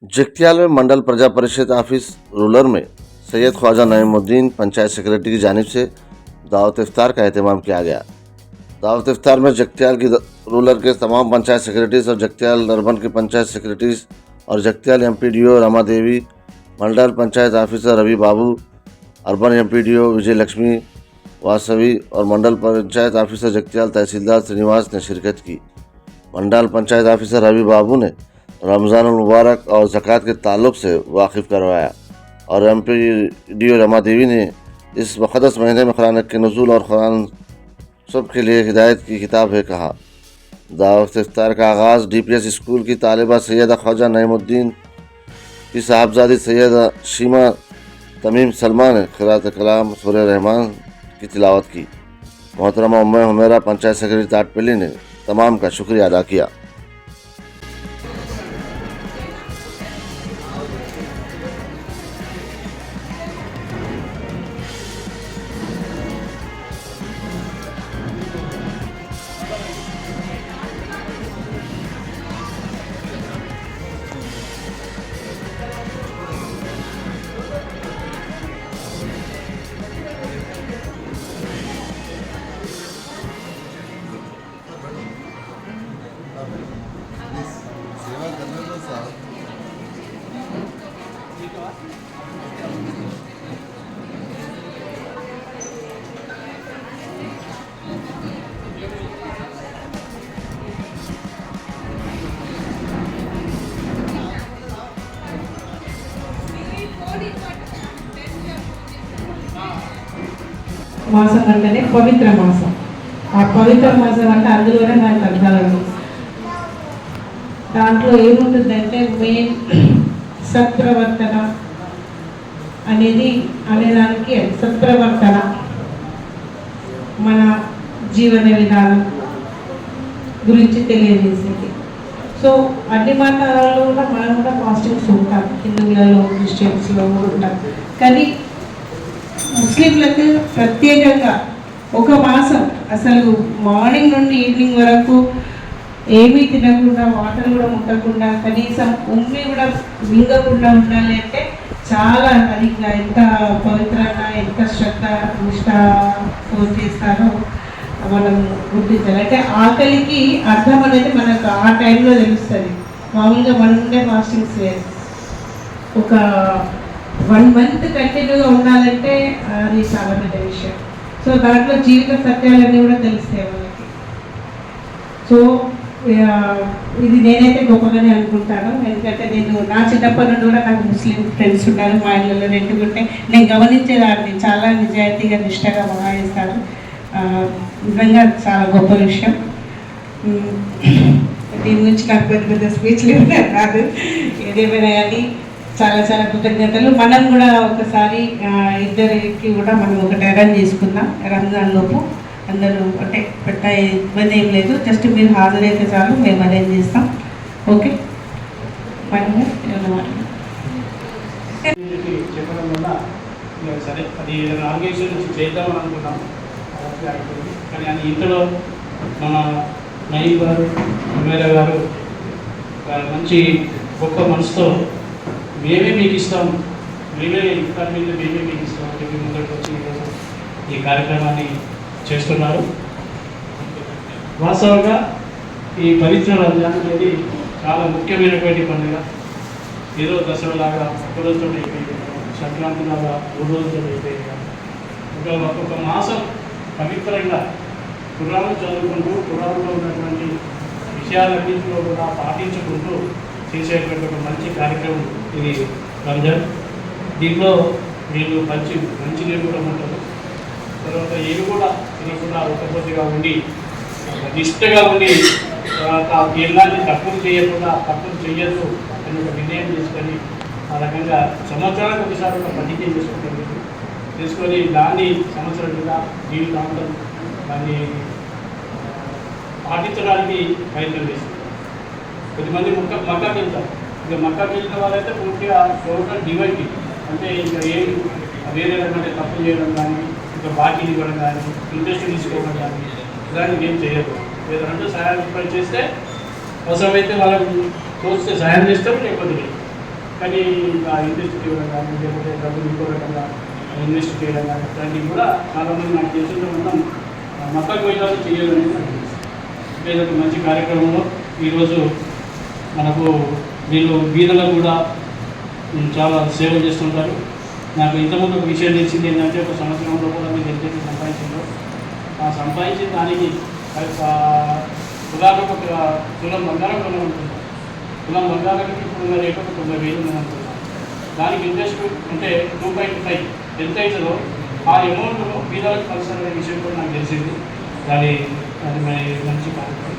जगतियाल में मंडल प्रजा परिषद ऑफिस रूरल में सैयद ख्वाजा नईमुद्दीन पंचायत सेक्रेटरी की जानिब से दावत इफ्तार का एहतमाम किया गया। दावत इफ्तार में जगतियाल की रूरल के तमाम पंचायत सेक्रेटरीज और जगतियाल अर्बन के पंचायत सेक्रेटरीज और जगतियाल एमपीडीओ रमा देवी, मंडल पंचायत ऑफिसर रवि बाबू, अर्बन एमपीडीओ विजय लक्ष्मी वासवी और मंडल पंचायत ऑफिसर जगतियाल तहसीलदार श्रीनिवास ने शिरकत की। मंडल पंचायत ऑफिसर रवि बाबू ने रमज़ान मुबारक और ज़कात के ताल्लुक़ से वाकिफ़ करवाया और एमपीडीओ रमा देवी ने इस मुक़द्दस महीने में कुरान के नुज़ूल और कुरान सब के लिए हिदायत की किताब है कहा। दावत इफ्तार का आगाज़ डीपीएस स्कूल की तालिबा सैयदा ख्वाजा नईमुद्दीन की साहबजादी सैयदा शीमा तमीम सलमा ने क़िराअत कलाम सूरह रहमान की तिलावत की। मोहतरमा उम्मे हुमैरा पंचायत सेक्रेटरी ताटपल्ली ने तमाम का शुक्रिया अदा किया। మాసం అంటేనే పవిత్ర మాసం. ఆ పవిత్ర మాసం అంటే అందులోనే నాకు అర్థాలు. దాంట్లో ఏముంటుందంటే మెయిన్ సత్ప్రవర్తన అనేదానికి సత్ప్రవర్తన మన జీవన విధానం గురించి తెలియజేసేది. సో అన్ని మతాలలో కూడా మనం కూడా పాజిటివ్స్ ఉంటాం, హిందువులలో క్రిస్టియన్స్లో ఉంటాం. కానీ ముస్లింలకు ప్రత్యేకంగా ఒక మాసం అసలు మార్నింగ్ నుండి ఈవినింగ్ వరకు ఏమీ తినకుండా, వాటర్ కూడా ముట్టకుండా, కనీసం ఉమ్మి కూడా మింగకుండా ఉండాలి అంటే చాలా అది ఎంత పవిత్రంగా, ఎంత శ్రద్ధ నిష్ఠతో చేస్తారో మనం గుర్తించాలి. అంటే ఆకలికి అర్థం అనేది మనకు ఆ టైంలో తెలుస్తుంది. మామూలుగా మనం ఉండే ఫాస్టింగ్స్ లేదు. ఒక 1 మంత్ కంటిన్యూగా ఉండాలంటే అది చాలా పెద్ద విషయం. సో దాంట్లో జీవిత సత్యాలన్నీ కూడా తెలుస్తాయి వాళ్ళకి. సో ఇది నేనైతే గొప్పగానే అనుకుంటాను. ఎందుకంటే నేను నా చిన్నప్పటి నుండి కూడా నాకు ముస్లిం ఫ్రెండ్స్ ఉన్నారు. మా ఇళ్ళలో రెండుకుంటే నేను గమనించేదాన్ని చాలా నిజాయితీగా నిష్టగా భావిస్తారు. నిజంగా చాలా గొప్ప విషయం. దీని గురించి నాకు పెద్ద పెద్ద స్పీచ్లు రాదు. ఏదేమైనా కానీ చాలా చాలా కృతజ్ఞతలు. మనం కూడా ఒకసారి ఇద్దరికి కూడా మనం ఒకటి అరేంజ్ చేసుకుందాం రంజాన్ లోపు. అందరూ అంటే పెద్ద ఇబ్బంది ఏం లేదు, జస్ట్ మీరు హాజరైతే చాలు, మేము అరేంజ్ చేస్తాం. ఓకే, చెప్పడం వల్ల సరే అది ఏదైనా ఆర్గనైజేషన్ నుంచి చేద్దామని అనుకున్నాం. కానీ అది ఇంతలో మన నయీం గారు, ఉమేరా గారు మంచి గొప్ప మనసుతో మేమే మీకు ఇస్తాం, మేమే ఇఫ్తార్ మీద మేమే మీకు ఇస్తాం అని చెప్పి ముందరికి వచ్చి ఈరోజు ఈ కార్యక్రమాన్ని చేస్తున్నారు. వాస్తవంగా ఈ పవిత్ర రంజాన్ అనేది చాలా ముఖ్యమైనటువంటి పండుగ. ఏదో దసరాలాగా ఒక్క రోజుతో అయిపోయింది, సంక్రాంతిలాగా 3 రోజులతో అయిపోయింది. ఒక్కొక్క మాసం పవిత్రంగా ఖురాన్ చదువుకుంటూ, ఖురాన్లో ఉన్నటువంటి విషయాలన్నింటిలో కూడా పాటించుకుంటూ చేసేటువంటి ఒక మంచి కార్యక్రమం ఇది రంజాన్. దీంట్లో వీళ్ళు మంచి నీరు కూడా ఉంటారు. తర్వాత ఏవి కూడా తినకుండా ఒక్కొక్కటిగా ఉండి నిష్ఠగా ఉండి తర్వాత ఎలాంటి తప్పులు చేయకుండా, తప్పులు చేయొద్దు అని ఒక నిర్ణయం తీసుకొని ఆ రకంగా సంవత్సరానికి ఒకసారి ఒక పద్ధతి తీసుకొని దాన్ని సంవత్సరంగా జీవితాంతం దాన్ని పాటించడానికి ప్రయత్నం చేస్తారు. కొద్దిమంది మక్కాకి వెళ్తారు. ఇక మక్కాకి వెళ్ళిన వాళ్ళైతే పూర్తిగా టోటల్ డివైడ్, అంటే ఇంకా ఏం వేరే రకమైన తప్పు చేయడం కానీ, ఇంకా బాకీలు ఇవ్వడం కానీ, ఇంట్రెస్ట్ తీసుకోవడం కానీ ఇలాంటివి ఏం చేయరు. ఏదంటే సహాయం చేస్తే అవసరమైతే వాళ్ళకి తోస్తే సహాయం చేస్తారు, లేకపోతే కానీ ఇంకా ఇన్వెస్ట్ చేయడం కానీ లేకపోతే డబ్బులు ఇంకో రకంగా ఇన్వెస్ట్ చేయడం కానీ ఇట్లాంటివి కూడా చాలామంది నాకు తెలిసిన మొత్తం మక్కకు పోయినాలు చేయాలని నాకు తెలుసు. లేదా ఒక మంచి కార్యక్రమంలో ఈరోజు మనకు వీళ్ళు బీదలకు కూడా చాలా సేవ చేస్తుంటారు. నాకు ఇంతకుముందు ఒక విషయం తెలిసింది ఏంటంటే ఒక సంవత్సరంలో కూడా మీరు ఎంతైతే సంపాదించిందో ఆ సంపాదించిన దానికి ఉదాహరణకు ఒక తులం బంగారం కొన ఉంటుంది. తులం బంగారానికి ఇప్పుడు రేటు ఒక 90,000 ఉందని అనుకుంటున్నాను. దానికి ఇంట్రెస్ట్ అంటే 2.5 ఎంత అవుతుందో ఆ అమౌంట్ బీదలకు కలిసి అనే విషయం కూడా నాకు తెలిసింది. అది మరి మంచి కార్యక్రమం.